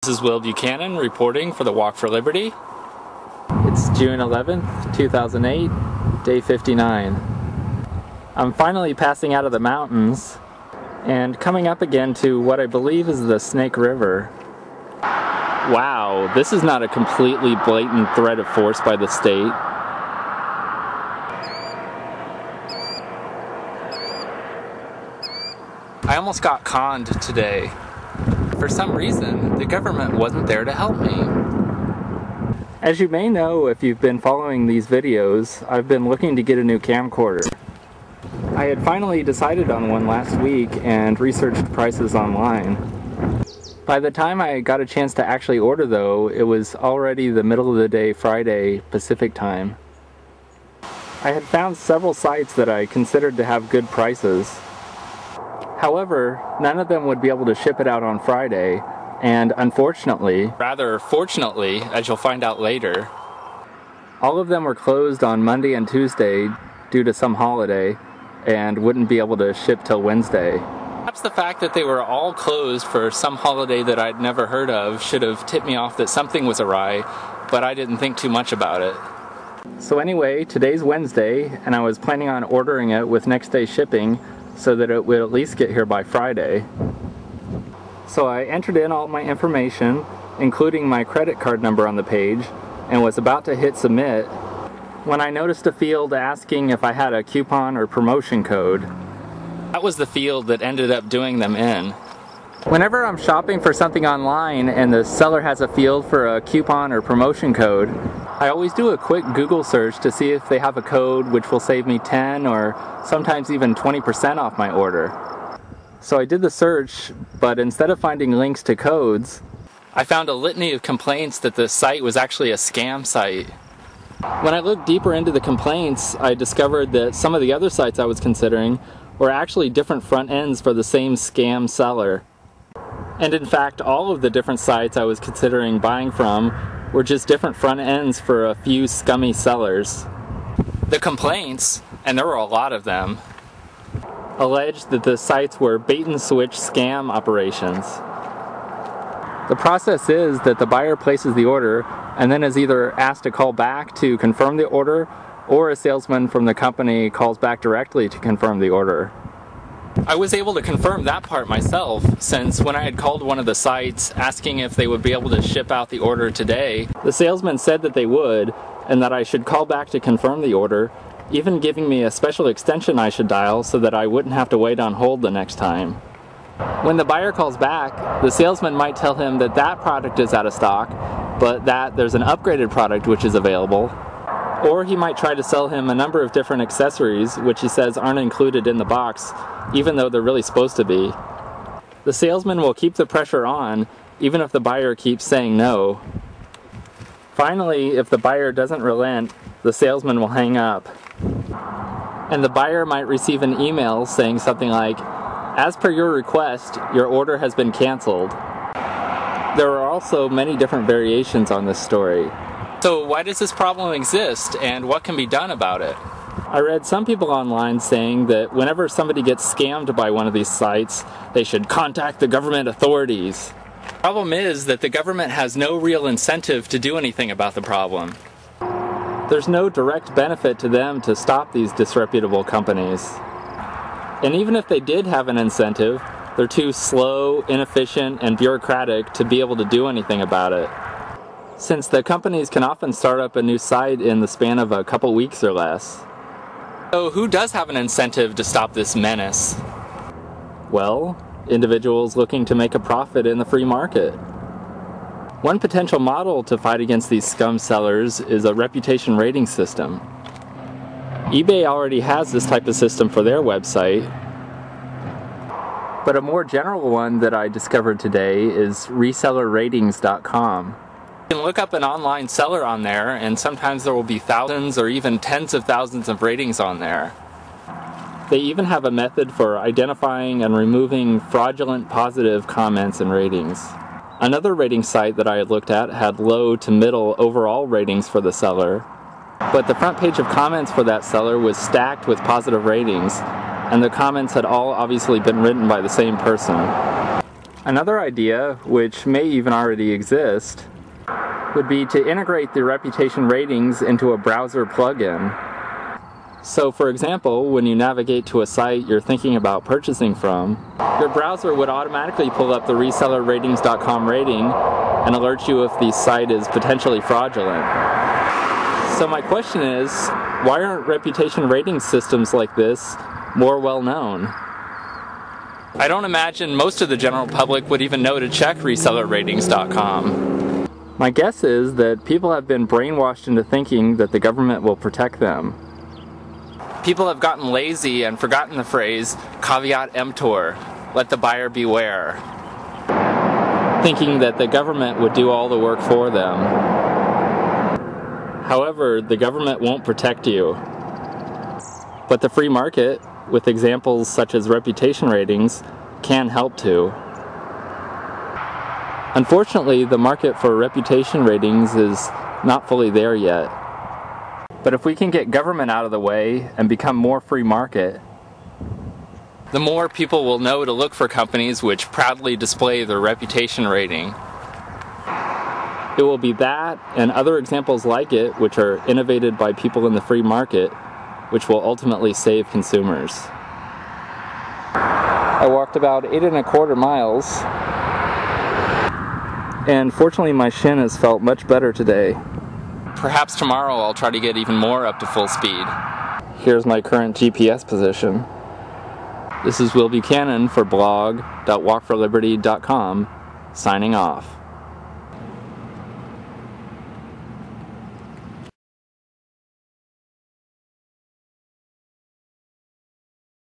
This is Will Buchanan reporting for the Walk for Liberty. It's June 11th, 2008, day 59. I'm finally passing out of the mountains and coming up again to what I believe is the Snake River. Wow, this is not a completely blatant threat of force by the state. I almost got conned today. For some reason, the government wasn't there to help me. As you may know if you've been following these videos, I've been looking to get a new camcorder. I had finally decided on one last week and researched prices online. By the time I got a chance to actually order though, it was already the middle of the day Friday Pacific time. I had found several sites that I considered to have good prices. However, none of them would be able to ship it out on Friday, and unfortunately, rather fortunately, as you'll find out later, all of them were closed on Monday and Tuesday due to some holiday, and wouldn't be able to ship till Wednesday. Perhaps the fact that they were all closed for some holiday that I'd never heard of should have tipped me off that something was awry, but I didn't think too much about it. So anyway, today's Wednesday, and I was planning on ordering it with next day shipping, so that it would at least get here by Friday. So I entered in all my information, including my credit card number on the page, and was about to hit submit when I noticed a field asking if I had a coupon or promotion code. That was the field that ended up doing them in. Whenever I'm shopping for something online and the seller has a field for a coupon or promotion code, I always do a quick Google search to see if they have a code which will save me 10 or sometimes even 20% off my order. So I did the search, but instead of finding links to codes, I found a litany of complaints that the site was actually a scam site. When I looked deeper into the complaints, I discovered that some of the other sites I was considering were actually different front ends for the same scam seller. And in fact, all of the different sites I was considering buying from were just different front ends for a few scummy sellers. The complaints, and there were a lot of them, alleged that the sites were bait and switch scam operations. The process is that the buyer places the order and then is either asked to call back to confirm the order, or a salesman from the company calls back directly to confirm the order. I was able to confirm that part myself, since when I had called one of the sites asking if they would be able to ship out the order today, the salesman said that they would, and that I should call back to confirm the order, even giving me a special extension I should dial so that I wouldn't have to wait on hold the next time. When the buyer calls back, the salesman might tell him that that product is out of stock, but that there's an upgraded product which is available. Or he might try to sell him a number of different accessories which he says aren't included in the box, even though they're really supposed to be. The salesman will keep the pressure on, even if the buyer keeps saying no. Finally, if the buyer doesn't relent, the salesman will hang up. And the buyer might receive an email saying something like, "As per your request, your order has been canceled." There are also many different variations on this story. So why does this problem exist, and what can be done about it? I read some people online saying that whenever somebody gets scammed by one of these sites, they should contact the government authorities. The problem is that the government has no real incentive to do anything about the problem. There's no direct benefit to them to stop these disreputable companies. And even if they did have an incentive, they're too slow, inefficient, and bureaucratic to be able to do anything about it, since the companies can often start up a new site in the span of a couple weeks or less. So who does have an incentive to stop this menace? Well, individuals looking to make a profit in the free market. One potential model to fight against these scum sellers is a reputation rating system. eBay already has this type of system for their website, but a more general one that I discovered today is resellerratings.com. You can look up an online seller on there, and sometimes there will be thousands or even tens of thousands of ratings on there. They even have a method for identifying and removing fraudulent positive comments and ratings. Another rating site that I had looked at had low to middle overall ratings for the seller, but the front page of comments for that seller was stacked with positive ratings, and the comments had all obviously been written by the same person. Another idea, which may even already exist, would be to integrate the reputation ratings into a browser plugin. So for example, when you navigate to a site you're thinking about purchasing from, your browser would automatically pull up the resellerratings.com rating and alert you if the site is potentially fraudulent. So my question is, why aren't reputation rating systems like this more well known? I don't imagine most of the general public would even know to check resellerratings.com. My guess is that people have been brainwashed into thinking that the government will protect them. People have gotten lazy and forgotten the phrase, caveat emptor, let the buyer beware, thinking that the government would do all the work for them. However, the government won't protect you. But the free market, with examples such as reputation ratings, can help to. Unfortunately, the market for reputation ratings is not fully there yet. But if we can get government out of the way and become more free market, the more people will know to look for companies which proudly display their reputation rating. It will be that and other examples like it, which are innovated by people in the free market, which will ultimately save consumers. I walked about 8¼ miles, and fortunately my shin has felt much better today. Perhaps tomorrow I'll try to get even more up to full speed. Here's my current GPS position. This is Will Buchanan for blog.walkforliberty.com, signing off.